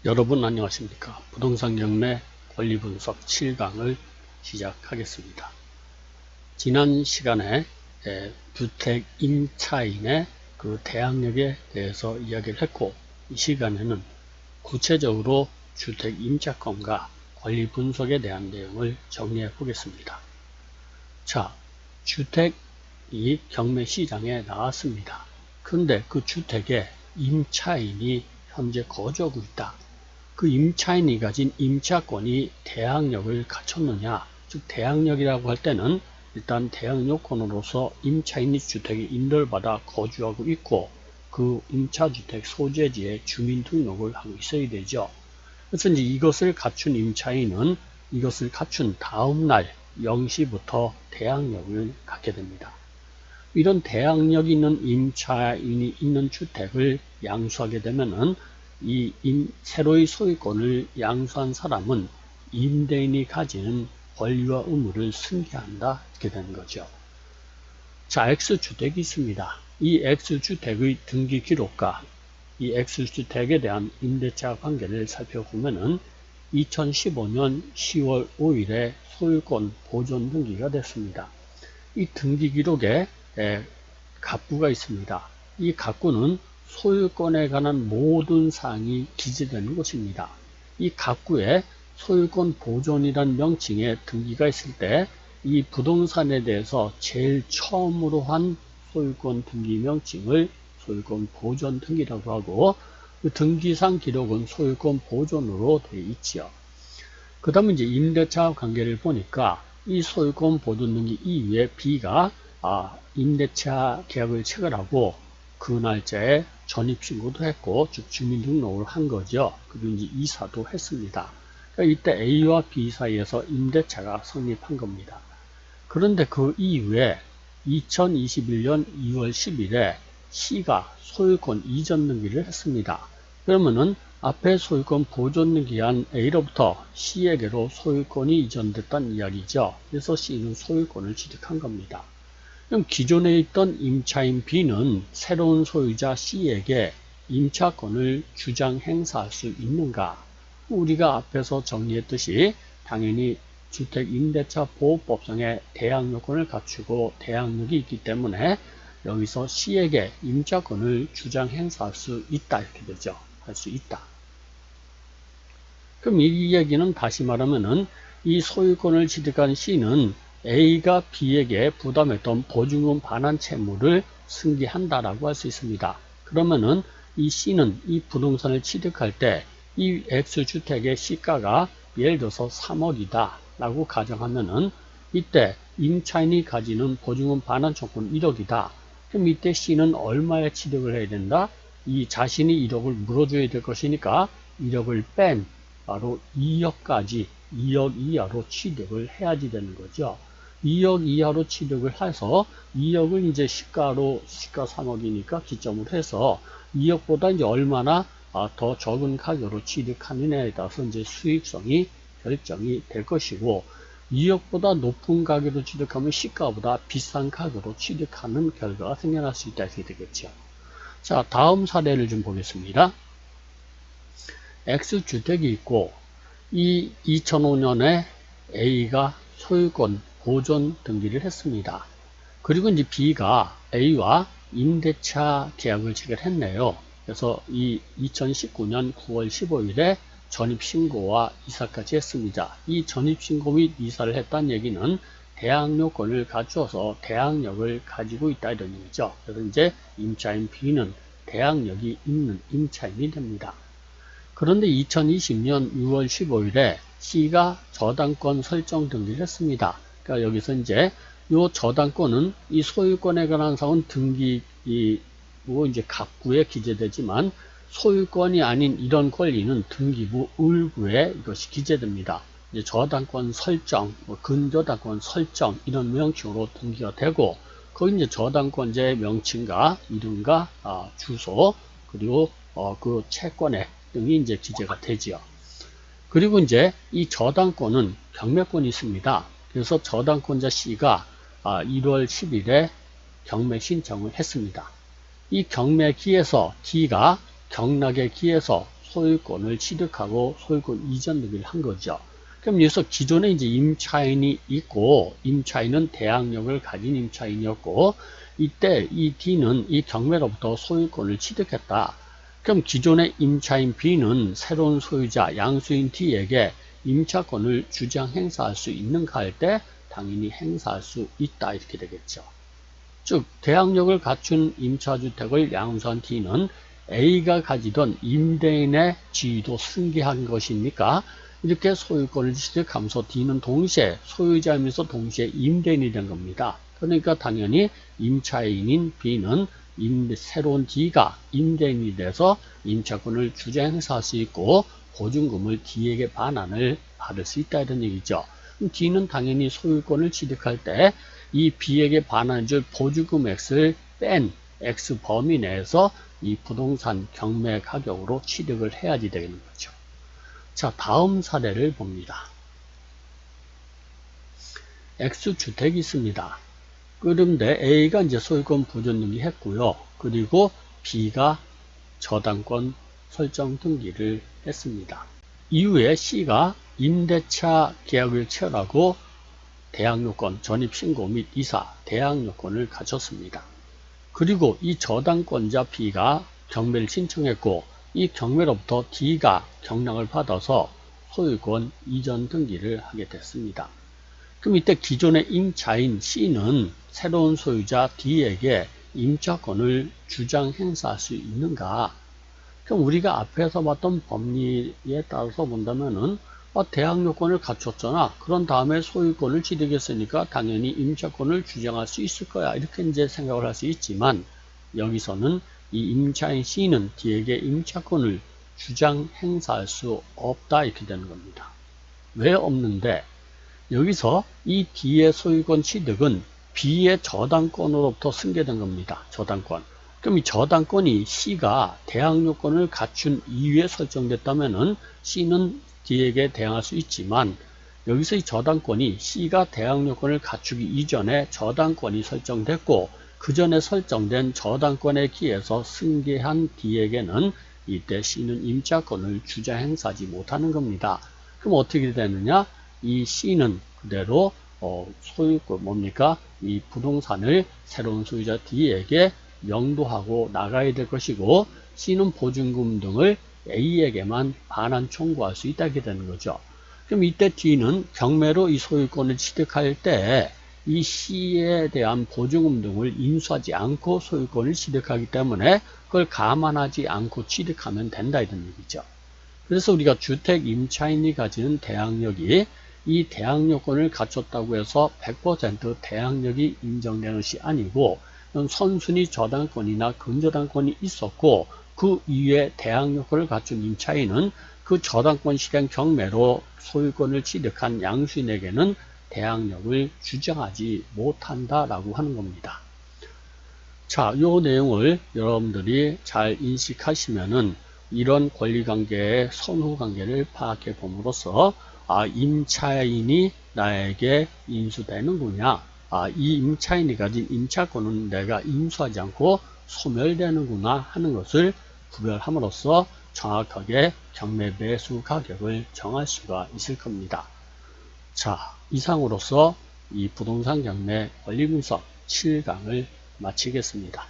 여러분 안녕하십니까? 부동산 경매 권리 분석 7강을 시작하겠습니다. 지난 시간에 주택 임차인의 그 대항력에 대해서 이야기를 했고, 이 시간에는 구체적으로 주택 임차권과 권리 분석에 대한 내용을 정리해 보겠습니다. 자, 주택이 경매 시장에 나왔습니다. 그런데 그 주택에 임차인이 현재 거주하고 있다. 그 임차인이 가진 임차권이 대항력을 갖췄느냐, 즉 대항력이라고 할 때는 일단 대항 요건으로서 임차인이 주택에 임대를 받아 거주하고 있고 그 임차주택 소재지에 주민등록을 하고 있어야 되죠. 그래서 이제 이것을 갖춘 임차인은 이것을 갖춘 다음날 0시부터 대항력을 갖게 됩니다. 이런 대항력 있는 임차인이 있는 주택을 양수하게 되면은 새로이 소유권을 양수한 사람은 임대인이 가지는 권리와 의무를 승계한다, 이렇게 되는 거죠. 자, X주택이 있습니다. 이 X주택의 등기 기록과 이 X주택에 대한 임대차 관계를 살펴보면은 2015년 10월 5일에 소유권 보존 등기가 됐습니다. 이 등기 기록에 갑구가 있습니다. 이 갑구는 소유권에 관한 모든 사항이 기재되는 곳입니다. 이 갑구에 소유권 보존이란 명칭에 등기가 있을 때 이 부동산에 대해서 제일 처음으로 한 소유권 등기 명칭을 소유권 보존 등기라고 하고, 그 등기상 기록은 소유권 보존으로 되어 있지요. 그 다음에 이제 임대차 관계를 보니까 이 소유권 보존 등기 이후에 B가 임대차 계약을 체결하고 그 날짜에 전입신고도 했고, 즉 주민등록을 한 거죠. 그리고 이제 이사도 했습니다. 그러니까 이때 A와 B 사이에서 임대차가 성립한 겁니다. 그런데 그 이후에 2021년 2월 10일에 C가 소유권 이전 등기를 했습니다. 그러면은 앞에 소유권 보존 등기한 A로부터 C에게로 소유권이 이전됐다는 이야기죠. 그래서 C는 소유권을 취득한 겁니다. 그럼 기존에 있던 임차인 B는 새로운 소유자 C에게 임차권을 주장 행사할 수 있는가? 우리가 앞에서 정리했듯이 당연히 주택임대차보호법상의 대항요건을 갖추고 대항력이 있기 때문에 여기서 C에게 임차권을 주장 행사할 수 있다, 이렇게 되죠. 할 수 있다. 그럼 이 얘기는 다시 말하면은 이 소유권을 취득한 C는 A가 B에게 부담했던 보증금 반환 채무를 승계한다라고 할 수 있습니다. 그러면은 이 C는 이 부동산을 취득할 때 이 X주택의 시가가 예를 들어서 3억이다 라고 가정하면은 이때 임차인이 가지는 보증금 반환 조건 1억이다. 그럼 이때 C는 얼마에 취득을 해야 된다? 이 자신이 1억을 물어줘야 될 것이니까 1억을 뺀 바로 2억까지 2억 이하로 취득을 해야지 되는 거죠. 2억 이하로 취득을 해서 2억을 이제 시가 3억이니까 기점으로 해서 2억보다 이제 얼마나 더 적은 가격으로 취득하느냐에 따라서 이제 수익성이 결정이 될 것이고, 2억보다 높은 가격으로 취득하면 시가보다 비싼 가격으로 취득하는 결과가 생겨날 수 있다, 이렇게 되겠죠. 자, 다음 사례를 좀 보겠습니다. X주택이 있고, 이 2005년에 A가 소유권 보존 등기를 했습니다. 그리고 이제 B가 A와 임대차 계약을 체결했네요. 그래서 이 2019년 9월 15일에 전입신고와 이사까지 했습니다. 이 전입신고 및 이사를 했다는 얘기는 대항요건을 갖추어서 대항력을 가지고 있다, 이런 얘기죠. 그래서 이제 임차인 B는 대항력이 있는 임차인이 됩니다. 그런데 2020년 6월 15일에 C가 저당권 설정 등기를 했습니다. 그러니까 여기서 이제 이 저당권은 이 소유권에 관한 사항은 등기부 이제 갑구에 기재되지만 소유권이 아닌 이런 권리는 등기부 을구에 이것이 기재됩니다. 이제 저당권 설정, 근저당권 설정 이런 명칭으로 등기가 되고, 거기 이제 저당권자의 명칭과 이름과 주소 그리고 그 채권의 등이 이제 기재가 되지요. 그리고 이제 이 저당권은 경매권이 있습니다. 그래서 저당권자 C가 1월 10일에 경매 신청을 했습니다. 이 경매 기에서 D가 경락에 기해서 소유권을 취득하고 소유권 이전 등기를 한 거죠. 그럼 여기서 기존에 이제 임차인이 있고, 임차인은 대항력을 가진 임차인이었고, 이때 이 D는 이 경매로부터 소유권을 취득했다. 그럼 기존의 임차인 B는 새로운 소유자 양수인 D에게 임차권을 주장 행사할 수 있는가 할 때 당연히 행사할 수 있다 이렇게 되겠죠. 즉 대항력을 갖춘 임차주택을 양수한 D는 A가 가지던 임대인의 지위도 승계한 것입니까? 이렇게 소유권을 취득하면서 D는 동시에 소유자이면서 동시에 임대인이 된 겁니다. 그러니까 당연히 임차인인 B는 새로운 D가 임대인이 돼서 임차권을 주장 행사할 수 있고 보증금을 D에게 반환을 받을 수 있다 이런 얘기죠. 그럼 D는 당연히 소유권을 취득할 때 이 B에게 반환해줄 보증금 X를 뺀 X 범위 내에서 이 부동산 경매 가격으로 취득을 해야지 되는 거죠. 자, 다음 사례를 봅니다. X주택이 있습니다. 그런데 A가 이제 소유권 보존 등기 했고요. 그리고 B가 저당권 설정 등기를 했습니다. 이후에 C가 임대차 계약을 체결하고 대항요건, 전입신고 및 이사, 대항요건을 갖췄습니다. 그리고 이 저당권자 B가 경매를 신청했고 이 경매로부터 D가 경락을 받아서 소유권 이전 등기를 하게 됐습니다. 그럼 이때 기존의 임차인 C는 새로운 소유자 D에게 임차권을 주장 행사할 수 있는가? 그럼 우리가 앞에서 봤던 법리에 따라서 본다면은 대항요건을 갖췄잖아. 그런 다음에 소유권을 취득했으니까 당연히 임차권을 주장할 수 있을 거야. 이렇게 이제 생각을 할 수 있지만 여기서는 이 임차인 C는 D에게 임차권을 주장 행사할 수 없다 이렇게 되는 겁니다. 왜 없는데? 여기서 이 D의 소유권 취득은 B의 저당권으로부터 승계된 겁니다. 저당권. 그럼 이 저당권이 C가 대항요건을 갖춘 이후에 설정됐다면은 C는 D에게 대항할 수 있지만 여기서 이 저당권이 C가 대항요건을 갖추기 이전에 저당권이 설정됐고 그 전에 설정된 저당권에 기해서 승계한 D에게는 이때 C는 임차권을 주장 행사하지 못하는 겁니다. 그럼 어떻게 되느냐? 이 C는 그대로 소유권 뭡니까? 이 부동산을 새로운 소유자 D에게 명도하고 나가야 될 것이고 C는 보증금 등을 A에게만 반환 청구할 수 있게 되는 거죠. 그럼 이때 D는 경매로 이 소유권을 취득할 때 이 C에 대한 보증금 등을 인수하지 않고 소유권을 취득하기 때문에 그걸 감안하지 않고 취득하면 된다 이런 얘기죠. 그래서 우리가 주택 임차인이 가지는 대항력이 이 대항요건을 갖췄다고 해서 100% 대항력이 인정되는 것이 아니고 선순위 저당권이나 근저당권이 있었고 그 이후에 대항요건을 갖춘 임차인은 그 저당권 실행 경매로 소유권을 취득한 양수인에게는 대항력을 주장하지 못한다라고 하는 겁니다. 자, 이 내용을 여러분들이 잘 인식하시면은 이런 권리관계의 선후관계를 파악해 봄으로써 임차인이 나에게 인수되는구나. 이 임차인이 가진 임차권은 내가 인수하지 않고 소멸되는구나 하는 것을 구별함으로써 정확하게 경매 매수 가격을 정할 수가 있을 겁니다. 자, 이상으로서 이 부동산 경매 권리 분석 7강을 마치겠습니다.